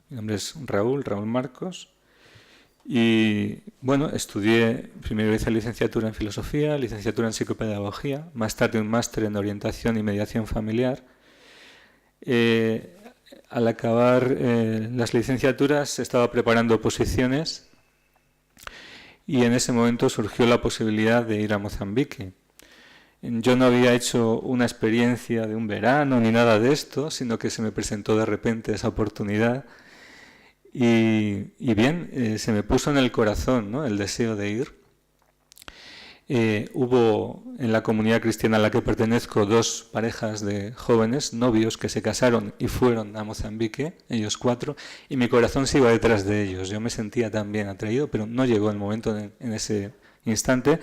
Mi nombre es Raúl Marcos. Y bueno, estudié, primero hice licenciatura en filosofía, licenciatura en psicopedagogía, más tarde un máster en orientación y mediación familiar. Al acabar las licenciaturas estaba preparando oposiciones y en ese momento surgió la posibilidad de ir a Mozambique. Yo no había hecho una experiencia de un verano ni nada de esto, sino que se me presentó de repente esa oportunidad y bien, se me puso en el corazón, ¿no?, el deseo de ir. Hubo en la comunidad cristiana a la que pertenezco 2 parejas de jóvenes, novios, que se casaron y fueron a Mozambique, ellos 4, y mi corazón se iba detrás de ellos. Yo me sentía también atraído, pero no llegó el momento en ese instante,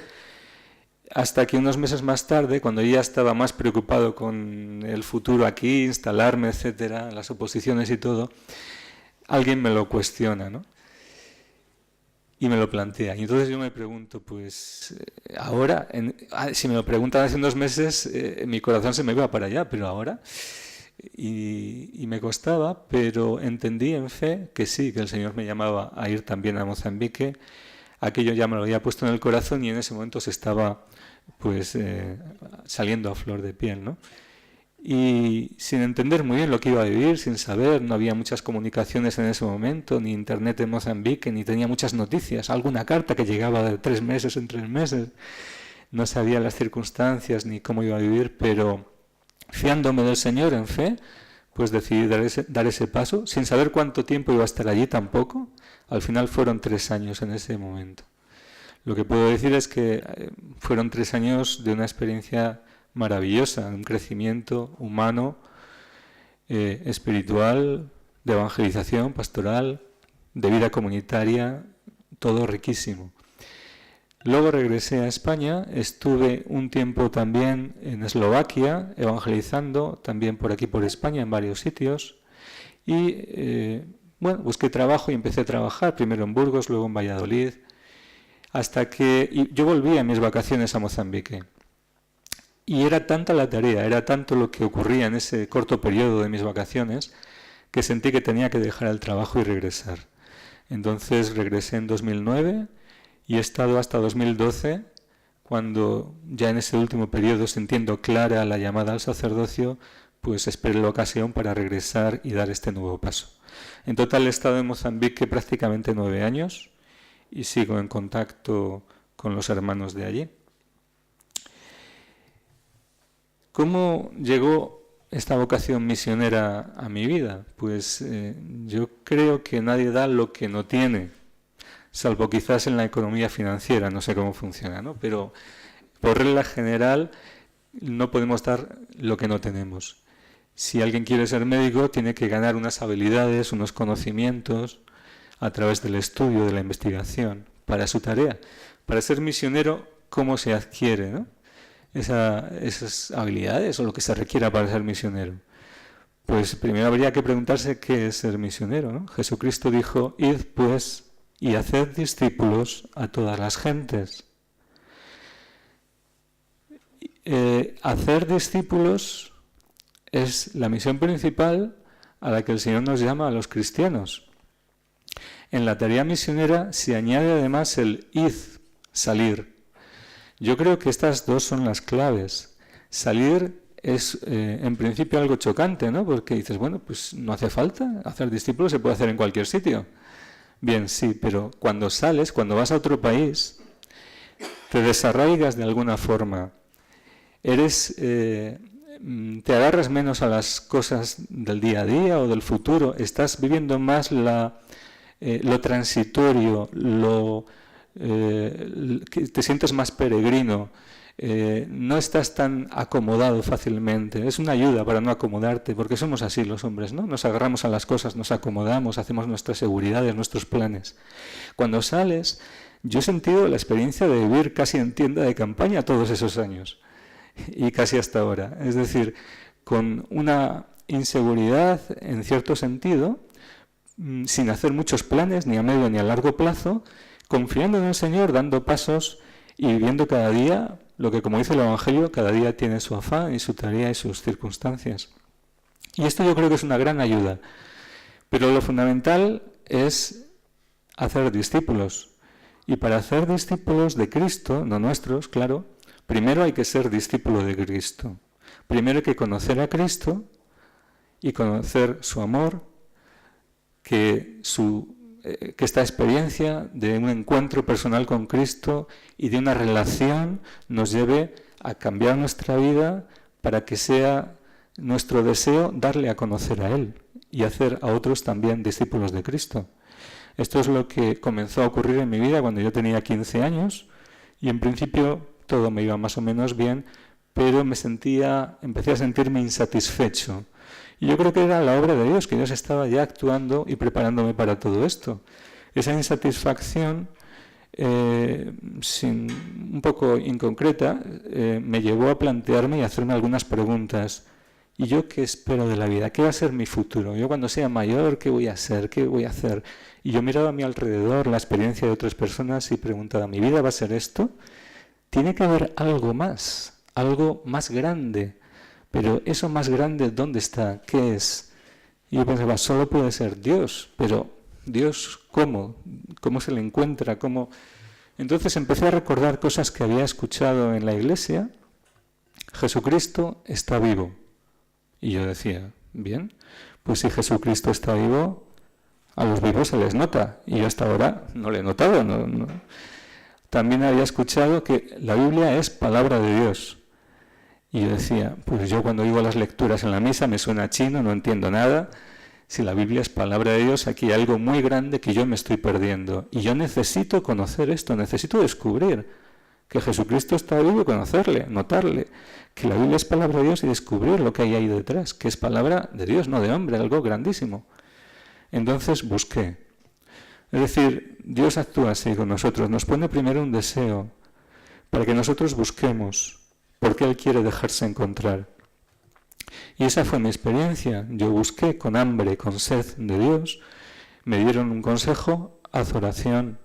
hasta que unos meses más tarde, cuando ya estaba más preocupado con el futuro aquí, instalarme, etcétera, las oposiciones y todo, alguien me lo cuestiona, ¿no?, y me lo plantea. Y entonces yo me pregunto, pues ahora, si me lo preguntan hace unos meses, mi corazón se me iba para allá, pero ahora, y me costaba, pero entendí en fe que sí, que el Señor me llamaba a ir también a Mozambique. Aquello ya me lo había puesto en el corazón y en ese momento se estaba pues saliendo a flor de piel, ¿no? Y sin entender muy bien lo que iba a vivir, sin saber, no había muchas comunicaciones en ese momento, ni internet en Mozambique, ni tenía muchas noticias, alguna carta que llegaba de 3 meses en 3 meses, no sabía las circunstancias ni cómo iba a vivir, pero fiándome del Señor en fe, pues decidí dar ese paso, sin saber cuánto tiempo iba a estar allí tampoco. Al final fueron 3 años en ese momento. Lo que puedo decir es que fueron 3 años de una experiencia maravillosa, un crecimiento humano, espiritual, de evangelización, pastoral, de vida comunitaria, todo riquísimo. Luego regresé a España, estuve un tiempo también en Eslovaquia, evangelizando, también por aquí por España, en varios sitios, y bueno, busqué trabajo y empecé a trabajar, primero en Burgos, luego en Valladolid, hasta que yo volví a mis vacaciones a Mozambique. Y era tanta la tarea, era tanto lo que ocurría en ese corto periodo de mis vacaciones, que sentí que tenía que dejar el trabajo y regresar. Entonces regresé en 2009 y he estado hasta 2012, cuando ya en ese último periodo, sintiendo clara la llamada al sacerdocio, pues esperé la ocasión para regresar y dar este nuevo paso. En total he estado en Mozambique prácticamente 9 años y sigo en contacto con los hermanos de allí. ¿Cómo llegó esta vocación misionera a mi vida? Pues yo creo que nadie da lo que no tiene, salvo quizás en la economía financiera, no sé cómo funciona, ¿no? Pero por regla general no podemos dar lo que no tenemos. Si alguien quiere ser médico, tiene que ganar unas habilidades, unos conocimientos a través del estudio, de la investigación, para su tarea. Para ser misionero, ¿cómo se adquiere, no?, esas habilidades o lo que se requiera para ser misionero? Pues primero habría que preguntarse qué es ser misionero, ¿no? Jesucristo dijo: id pues y haced discípulos a todas las gentes. Hacer discípulos es la misión principal a la que el Señor nos llama a los cristianos. En la tarea misionera se añade además el id, salir. Yo creo que estas 2 son las claves. Salir es en principio algo chocante, ¿no? Porque dices, bueno, pues no hace falta, hacer discípulos se puede hacer en cualquier sitio. Bien, sí, pero cuando sales, cuando vas a otro país, te desarraigas de alguna forma. Te agarras menos a las cosas del día a día o del futuro, estás viviendo más lo transitorio, que te sientes más peregrino, no estás tan acomodado fácilmente. Es una ayuda para no acomodarte, porque somos así los hombres, ¿no? Nos agarramos a las cosas, nos acomodamos, hacemos nuestras seguridades, nuestros planes. Cuando sales, yo he sentido la experiencia de vivir casi en tienda de campaña todos esos años, y casi hasta ahora. Es decir, con una inseguridad en cierto sentido, sin hacer muchos planes, ni a medio ni a largo plazo, confiando en el Señor, dando pasos y viviendo cada día lo que, como dice el Evangelio, cada día tiene su afán y su tarea y sus circunstancias. Y esto yo creo que es una gran ayuda, Pero lo fundamental es hacer discípulos. Y para hacer discípulos de Cristo, no nuestros, claro, primero hay que ser discípulo de Cristo. Primero hay que conocer a Cristo y conocer su amor, que esta experiencia de un encuentro personal con Cristo y de una relación nos lleve a cambiar nuestra vida para que sea nuestro deseo darle a conocer a Él y hacer a otros también discípulos de Cristo. Esto es lo que comenzó a ocurrir en mi vida cuando yo tenía 15 años y en principio todo me iba más o menos bien, pero empecé a sentirme insatisfecho. Y yo creo que era la obra de Dios, que Dios estaba ya actuando y preparándome para todo esto. Esa insatisfacción, un poco inconcreta, me llevó a plantearme y a hacerme algunas preguntas. ¿Y yo qué espero de la vida? ¿Qué va a ser mi futuro? Yo cuando sea mayor, ¿qué voy a ser? ¿Qué voy a hacer? Y yo miraba a mi alrededor la experiencia de otras personas y preguntaba, ¿mi vida va a ser esto? Tiene que haber algo más grande. Pero eso más grande, ¿dónde está? ¿Qué es? Y yo pensaba, solo puede ser Dios. Pero ¿Dios cómo? ¿Cómo se le encuentra? ¿Cómo? Entonces empecé a recordar cosas que había escuchado en la iglesia. Jesucristo está vivo. Y yo decía, bien, pues si Jesucristo está vivo, a los vivos se les nota. Y yo hasta ahora no le he notado. No. También había escuchado que la Biblia es palabra de Dios. Y yo decía, pues yo cuando oigo las lecturas en la misa me suena chino, no entiendo nada. Si la Biblia es palabra de Dios, aquí hay algo muy grande que yo me estoy perdiendo. Y yo necesito conocer esto, necesito descubrir que Jesucristo está vivo y conocerle, notarle. Que la Biblia es palabra de Dios y descubrir lo que hay ahí detrás, que es palabra de Dios, no de hombre, algo grandísimo. Entonces busqué. Es decir, Dios actúa así con nosotros, nos pone primero un deseo para que nosotros busquemos, porque Él quiere dejarse encontrar. Y esa fue mi experiencia. Yo busqué con hambre, con sed de Dios. Me dieron un consejo, haz oración,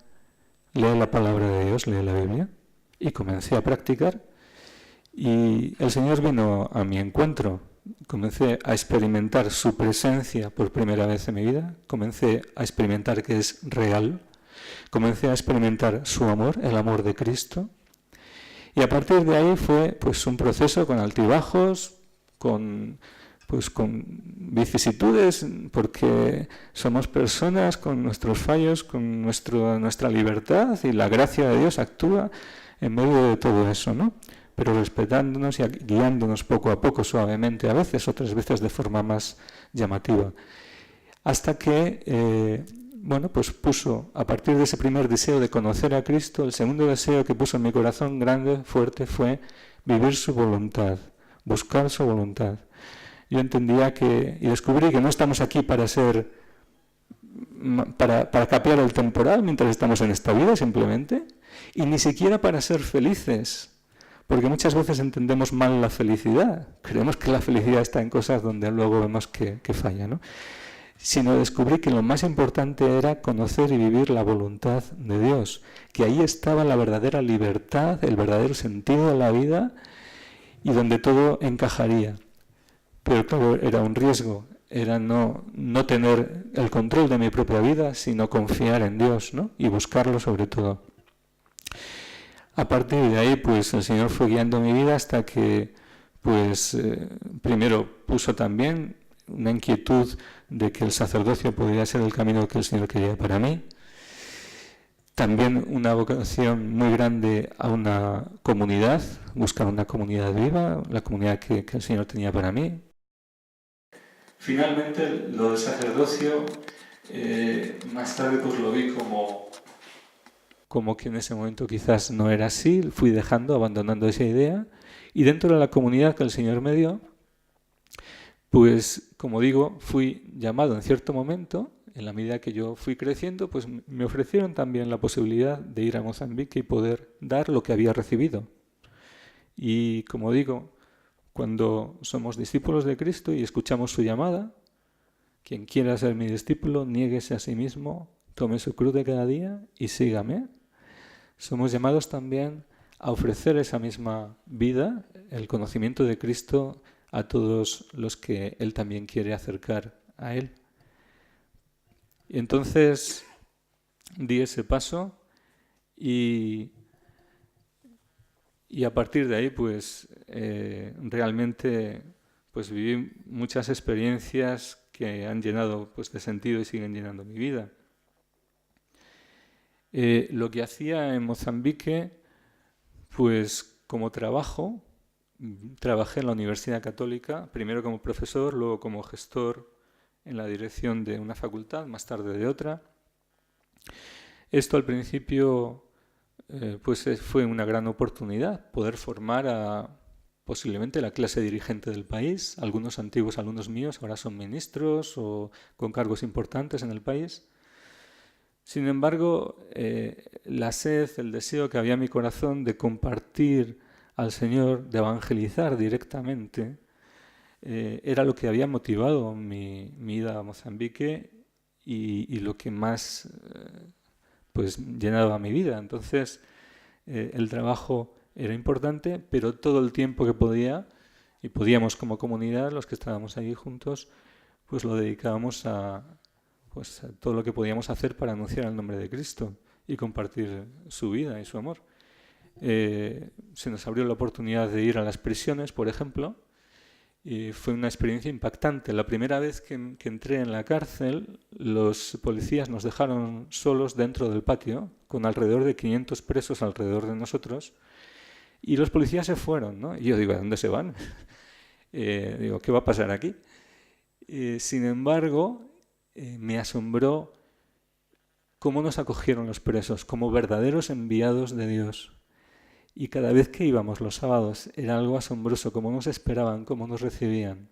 lee la palabra de Dios, lee la Biblia. Y comencé a practicar. Y el Señor vino a mi encuentro. Comencé a experimentar su presencia por primera vez en mi vida. Comencé a experimentar que es real. Comencé a experimentar su amor, el amor de Cristo. Y a partir de ahí fue pues un proceso con altibajos, con vicisitudes, porque somos personas con nuestros fallos, con nuestra libertad, y la gracia de Dios actúa en medio de todo eso, ¿no? Pero respetándonos y guiándonos poco a poco, suavemente a veces, otras veces de forma más llamativa. Hasta que, pues puso, a partir de ese primer deseo de conocer a Cristo, el segundo deseo que puso en mi corazón grande, fuerte, fue vivir su voluntad, buscar su voluntad. Yo entendía y descubrí que no estamos aquí para capear el temporal mientras estamos en esta vida simplemente, y ni siquiera para ser felices, porque muchas veces entendemos mal la felicidad. Creemos que la felicidad está en cosas donde luego vemos que falla, ¿no? Sino descubrí que lo más importante era conocer y vivir la voluntad de Dios, que ahí estaba la verdadera libertad, el verdadero sentido de la vida y donde todo encajaría. Pero claro, era un riesgo, era no tener el control de mi propia vida, sino confiar en Dios, ¿no? Y buscarlo sobre todo. A partir de ahí, pues el Señor fue guiando mi vida hasta que, primero puso también una inquietud de que el sacerdocio podría ser el camino que el Señor quería para mí. También una vocación muy grande a una comunidad, buscar una comunidad viva, la comunidad que el Señor tenía para mí. Finalmente, lo del sacerdocio, más tarde pues lo vi como que en ese momento quizás no era así, fui abandonando esa idea, y dentro de la comunidad que el Señor me dio, pues, como digo, fui llamado en cierto momento, en la medida que yo fui creciendo, pues me ofrecieron también la posibilidad de ir a Mozambique y poder dar lo que había recibido. Y, como digo, cuando somos discípulos de Cristo y escuchamos su llamada, quien quiera ser mi discípulo, niéguese a sí mismo, tome su cruz de cada día y sígame. Somos llamados también a ofrecer esa misma vida, el conocimiento de Cristo, a todos los que Él también quiere acercar a Él. Entonces di ese paso y a partir de ahí pues realmente pues viví muchas experiencias que han llenado pues de sentido y siguen llenando mi vida. Lo que hacía en Mozambique, pues como trabajo, trabajé en la Universidad Católica, primero como profesor, luego como gestor en la dirección de una facultad, más tarde de otra. Esto al principio pues fue una gran oportunidad, poder formar a posiblemente la clase dirigente del país. Algunos antiguos alumnos míos ahora son ministros o con cargos importantes en el país. Sin embargo, la sed, el deseo que había en mi corazón de compartir al Señor, de evangelizar directamente, era lo que había motivado mi ida a Mozambique y lo que más pues llenaba mi vida. Entonces, el trabajo era importante, pero todo el tiempo que podía, y podíamos como comunidad, los que estábamos allí juntos, pues lo dedicábamos a todo lo que podíamos hacer para anunciar el nombre de Cristo y compartir su vida y su amor. Se nos abrió la oportunidad de ir a las prisiones, por ejemplo, y fue una experiencia impactante. La primera vez que entré en la cárcel, los policías nos dejaron solos dentro del patio, con alrededor de 500 presos alrededor de nosotros, y los policías se fueron, ¿no? Y yo digo, ¿a dónde se van? Digo, ¿qué va a pasar aquí? Sin embargo, me asombró cómo nos acogieron los presos, como verdaderos enviados de Dios. Y cada vez que íbamos los sábados era algo asombroso, cómo nos esperaban, cómo nos recibían.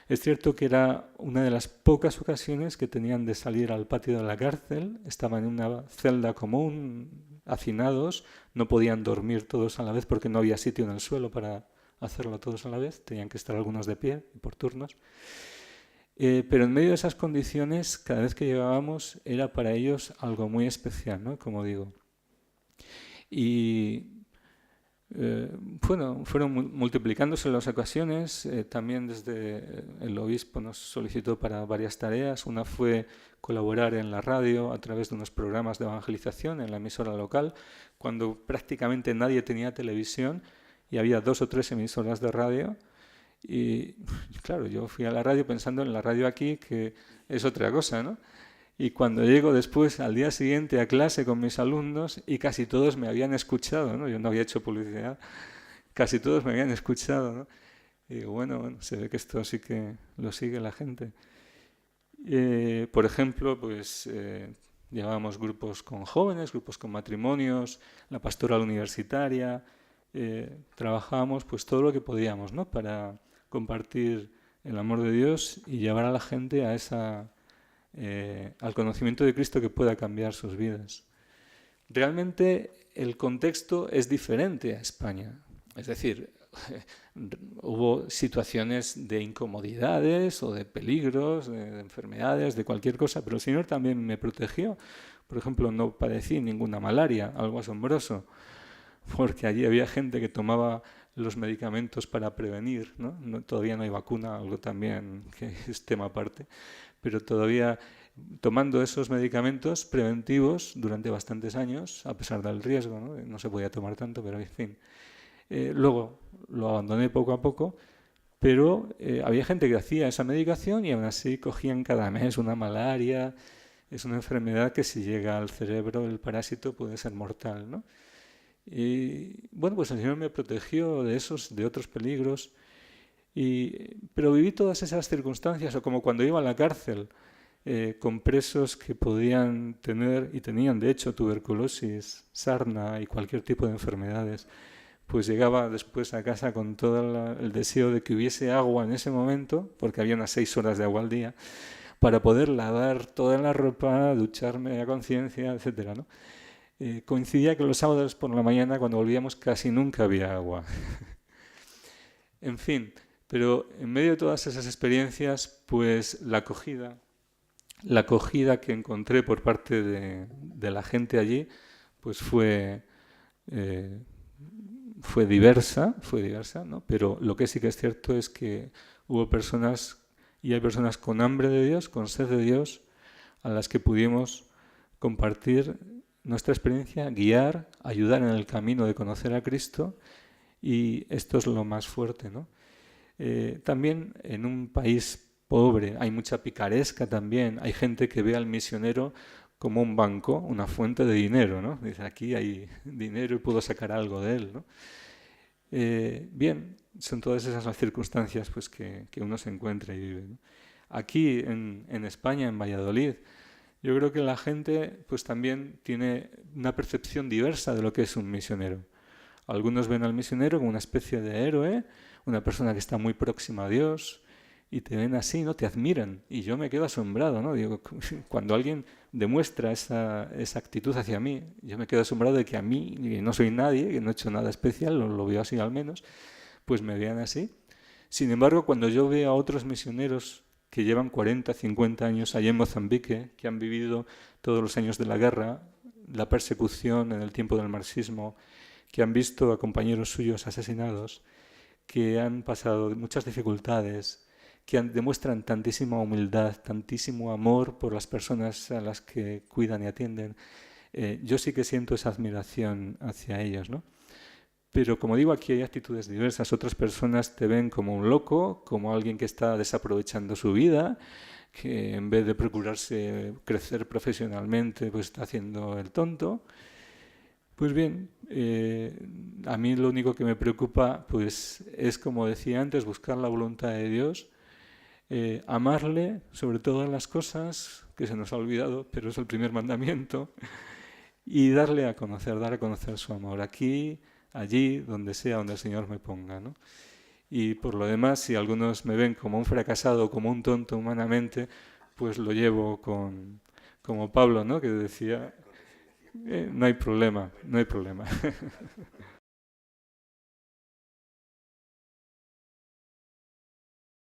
Es cierto que era una de las pocas ocasiones que tenían de salir al patio de la cárcel, estaban en una celda común, hacinados, no podían dormir todos a la vez porque no había sitio en el suelo para hacerlo todos a la vez, tenían que estar algunos de pie por turnos. Pero en medio de esas condiciones, cada vez que llegábamos era para ellos algo muy especial, ¿no? Como digo. Y fueron multiplicándose las ocasiones. También desde el obispo nos solicitó para varias tareas. Una fue colaborar en la radio a través de unos programas de evangelización en la emisora local, cuando prácticamente nadie tenía televisión y había 2 o 3 emisoras de radio. Y claro, yo fui a la radio pensando en la radio aquí, que es otra cosa, ¿no? Y cuando llego después, al día siguiente, a clase con mis alumnos, y casi todos me habían escuchado, ¿no? Yo no había hecho publicidad, casi todos me habían escuchado, ¿no? Y digo, bueno, se ve que esto sí que lo sigue la gente. Por ejemplo, pues llevábamos grupos con jóvenes, grupos con matrimonios, la pastoral universitaria, trabajábamos pues todo lo que podíamos, ¿no? Para compartir el amor de Dios y llevar a la gente a al conocimiento de Cristo que pueda cambiar sus vidas. Realmente el contexto es diferente a España. Es decir, hubo situaciones de incomodidades o de peligros, de enfermedades, de cualquier cosa, pero el Señor también me protegió. Por ejemplo, no padecí ninguna malaria, algo asombroso, porque allí había gente que tomaba los medicamentos para prevenir, ¿no? Todavía no hay vacuna, algo también que es tema aparte, pero todavía tomando esos medicamentos preventivos durante bastantes años, a pesar del riesgo, ¿no? No se podía tomar tanto, pero en fin. Luego lo abandoné poco a poco, pero había gente que hacía esa medicación y aún así cogían cada mes una malaria. Es una enfermedad que si llega al cerebro el parásito puede ser mortal, ¿no? Y bueno, pues el Señor me protegió de de otros peligros, pero viví todas esas circunstancias, o como cuando iba a la cárcel, con presos que podían tener, y tenían de hecho tuberculosis, sarna y cualquier tipo de enfermedades. Pues llegaba después a casa con todo el deseo de que hubiese agua en ese momento, porque había unas 6 horas de agua al día, para poder lavar toda la ropa, ducharme a conciencia, etcétera, ¿no? Coincidía que los sábados por la mañana, cuando volvíamos, casi nunca había agua. En fin, pero en medio de todas esas experiencias, pues la acogida que encontré por parte de la gente allí, pues fue diversa, ¿no? Pero lo que sí que es cierto es que hubo personas, y hay personas con hambre de Dios, con sed de Dios, a las que pudimos compartir nuestra experiencia, guiar, ayudar en el camino de conocer a Cristo, y esto es lo más fuerte, ¿no? También en un país pobre hay mucha picaresca también, hay gente que ve al misionero como un banco, una fuente de dinero, ¿no? Dice, aquí hay dinero y puedo sacar algo de él, ¿no? Bien, son todas esas las circunstancias pues, que uno se encuentra y vive, ¿no? Aquí en España, en Valladolid, yo creo que la gente pues, también tiene una percepción diversa de lo que es un misionero. Algunos ven al misionero como una especie de héroe, una persona que está muy próxima a Dios, y te ven así, ¿no? Te admiran. Y yo me quedo asombrado, ¿no? Digo, cuando alguien demuestra esa actitud hacia mí, yo me quedo asombrado de que a mí, que no soy nadie, que no he hecho nada especial, lo veo así al menos, pues me vean así. Sin embargo, cuando yo veo a otros misioneros que llevan 40, 50 años allá en Mozambique, que han vivido todos los años de la guerra, la persecución en el tiempo del marxismo, que han visto a compañeros suyos asesinados, que han pasado muchas dificultades, que demuestran tantísima humildad, tantísimo amor por las personas a las que cuidan y atienden, yo sí que siento esa admiración hacia ellos, ¿no? Pero como digo, aquí hay actitudes diversas. Otras personas te ven como un loco, como alguien que está desaprovechando su vida, que en vez de procurarse crecer profesionalmente, pues está haciendo el tonto. Pues bien, a mí lo único que me preocupa pues, es, como decía antes, buscar la voluntad de Dios, amarle sobre todas las cosas, que se nos ha olvidado, pero es el primer mandamiento, y darle a conocer, dar a conocer su amor aquí, allí, donde sea, donde el Señor me ponga, ¿no? Y por lo demás, si algunos me ven como un fracasado, como un tonto humanamente, pues lo llevo como Pablo, ¿no? Que decía, no hay problema, no hay problema.